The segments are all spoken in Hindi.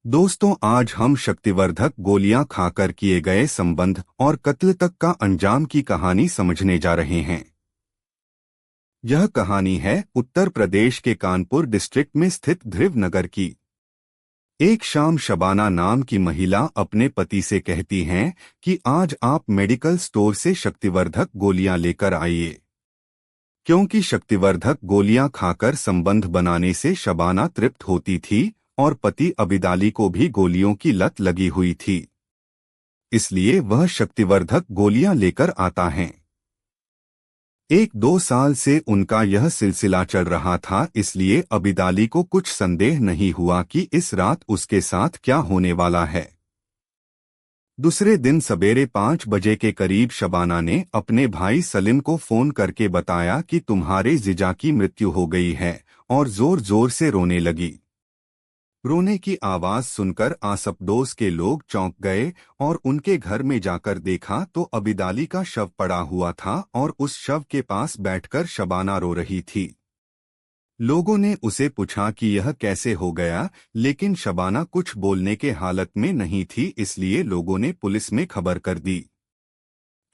दोस्तों, आज हम शक्तिवर्धक गोलियां खाकर किए गए संबंध और कत्ल तक का अंजाम की कहानी समझने जा रहे हैं। यह कहानी है उत्तर प्रदेश के कानपुर डिस्ट्रिक्ट में स्थित ध्रुव नगर की। एक शाम शबाना नाम की महिला अपने पति से कहती हैं कि आज आप मेडिकल स्टोर से शक्तिवर्धक गोलियां लेकर आइए, क्योंकि शक्तिवर्धक गोलियां खाकर संबंध बनाने से शबाना तृप्त होती थी और पति अबिदाली को भी गोलियों की लत लगी हुई थी, इसलिए वह शक्तिवर्धक गोलियां लेकर आता है। 1-2 साल से उनका यह सिलसिला चल रहा था, इसलिए अबिदाली को कुछ संदेह नहीं हुआ कि इस रात उसके साथ क्या होने वाला है। दूसरे दिन सवेरे 5 बजे के करीब शबाना ने अपने भाई सलीम को फोन करके बताया कि तुम्हारे जीजा की मृत्यु हो गई है, और जोर जोर से रोने लगी। रोने की आवाज सुनकर आसपड़ोस के लोग चौंक गए और उनके घर में जाकर देखा तो अबिदाली का शव पड़ा हुआ था और उस शव के पास बैठकर शबाना रो रही थी। लोगों ने उसे पूछा कि यह कैसे हो गया, लेकिन शबाना कुछ बोलने के हालत में नहीं थी, इसलिए लोगों ने पुलिस में खबर कर दी।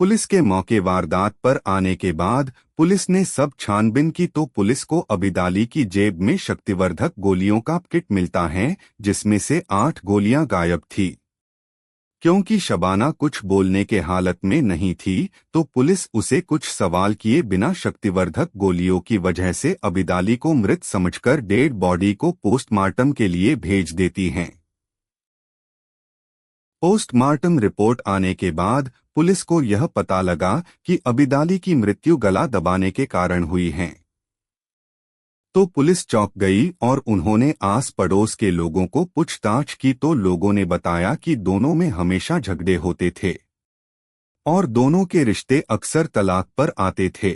पुलिस के मौके वारदात पर आने के बाद पुलिस ने सब छानबीन की तो पुलिस को अबिदाली की जेब में शक्तिवर्धक गोलियों का किट मिलता है, जिसमें से 8 गोलियां गायब थी। क्योंकि शबाना कुछ बोलने के हालत में नहीं थी, तो पुलिस उसे कुछ सवाल किए बिना शक्तिवर्धक गोलियों की वजह से अबिदाली को मृत समझकर डेड बॉडी को पोस्टमार्टम के लिए भेज देती है। पोस्टमार्टम रिपोर्ट आने के बाद पुलिस को यह पता लगा कि अबिदाली की मृत्यु गला दबाने के कारण हुई है। तो पुलिस चौंक गई और उन्होंने आस पड़ोस के लोगों को पूछताछ की तो लोगों ने बताया कि दोनों में हमेशा झगड़े होते थे और दोनों के रिश्ते अक्सर तलाक पर आते थे।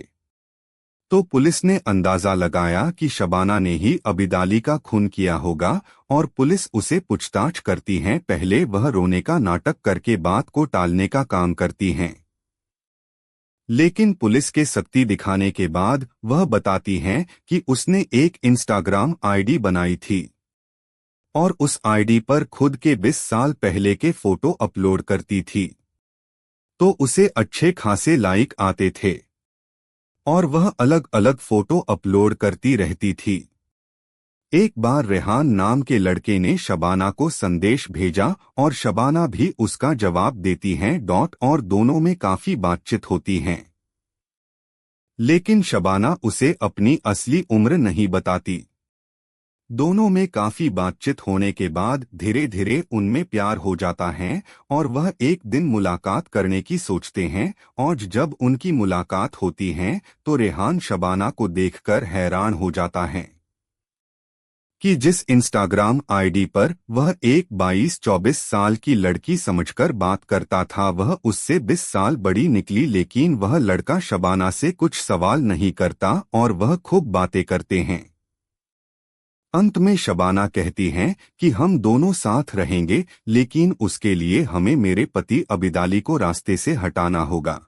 तो पुलिस ने अंदाजा लगाया कि शबाना ने ही अबिदाली का खून किया होगा और पुलिस उसे पूछताछ करती है। पहले वह रोने का नाटक करके बात को टालने का काम करती हैं, लेकिन पुलिस के सख्ती दिखाने के बाद वह बताती हैं कि उसने एक इंस्टाग्राम आईडी बनाई थी और उस आईडी पर खुद के 20 साल पहले के फोटो अपलोड करती थी, तो उसे अच्छे खासे लाइक आते थे और वह अलग अलग फोटो अपलोड करती रहती थी। एक बार रेहान नाम के लड़के ने शबाना को संदेश भेजा और शबाना भी उसका जवाब देती हैं और दोनों में काफी बातचीत होती है, लेकिन शबाना उसे अपनी असली उम्र नहीं बताती। दोनों में काफी बातचीत होने के बाद धीरे धीरे उनमें प्यार हो जाता है और वह एक दिन मुलाकात करने की सोचते हैं, और जब उनकी मुलाकात होती है तो रेहान शबाना को देखकर हैरान हो जाता है कि जिस इंस्टाग्राम आईडी पर वह एक 22-24 साल की लड़की समझकर बात करता था, वह उससे 20 साल बड़ी निकली। लेकिन वह लड़का शबाना से कुछ सवाल नहीं करता और वह खूब बातें करते हैं। अंत में शबाना कहती हैं कि हम दोनों साथ रहेंगे, लेकिन उसके लिए हमें मेरे पति अबिदाली को रास्ते से हटाना होगा,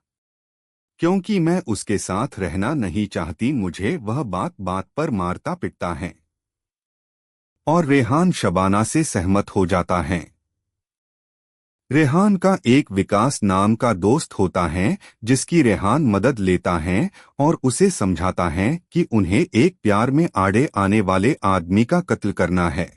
क्योंकि मैं उसके साथ रहना नहीं चाहती। मुझे वह बात बात पर मारता पिटता है। और रेहान शबाना से सहमत हो जाता है। रेहान का एक विकास नाम का दोस्त होता है, जिसकी रेहान मदद लेता है और उसे समझाता है कि उन्हें एक प्यार में आड़े आने वाले आदमी का कत्ल करना है।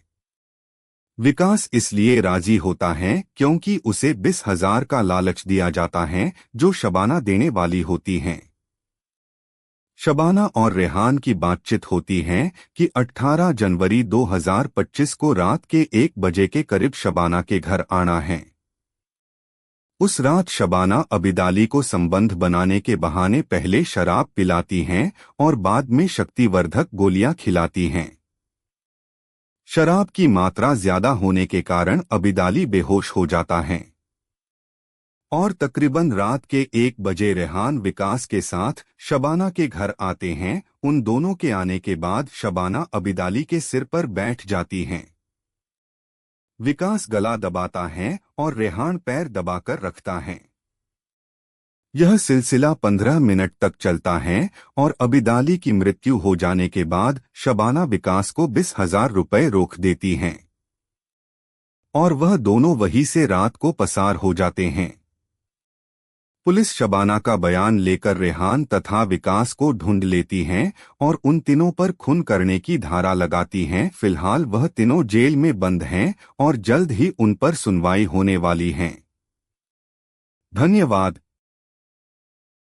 विकास इसलिए राजी होता है क्योंकि उसे 20,000 का लालच दिया जाता है, जो शबाना देने वाली होती हैं। शबाना और रेहान की बातचीत होती है कि 18 जनवरी 2025 को रात के 1 बजे के करीब शबाना के घर आना है। उस रात शबाना अबिदाली को संबंध बनाने के बहाने पहले शराब पिलाती हैं और बाद में शक्तिवर्धक गोलियां खिलाती हैं। शराब की मात्रा ज्यादा होने के कारण अबिदाली बेहोश हो जाता है और तकरीबन रात के 1 बजे रेहान विकास के साथ शबाना के घर आते हैं। उन दोनों के आने के बाद शबाना अबिदाली के सिर पर बैठ जाती हैं। विकास गला दबाता है और रेहान पैर दबाकर रखता है। यह सिलसिला 15 मिनट तक चलता है और अबिदाली की मृत्यु हो जाने के बाद शबाना विकास को 20,000 रुपए रोक देती हैं। और वह दोनों वहीं से रात को पसार हो जाते हैं। पुलिस शबाना का बयान लेकर रेहान तथा विकास को ढूंढ लेती है और उन तीनों पर खून करने की धारा लगाती है। फिलहाल वह तीनों जेल में बंद हैं और जल्द ही उन पर सुनवाई होने वाली है। धन्यवाद।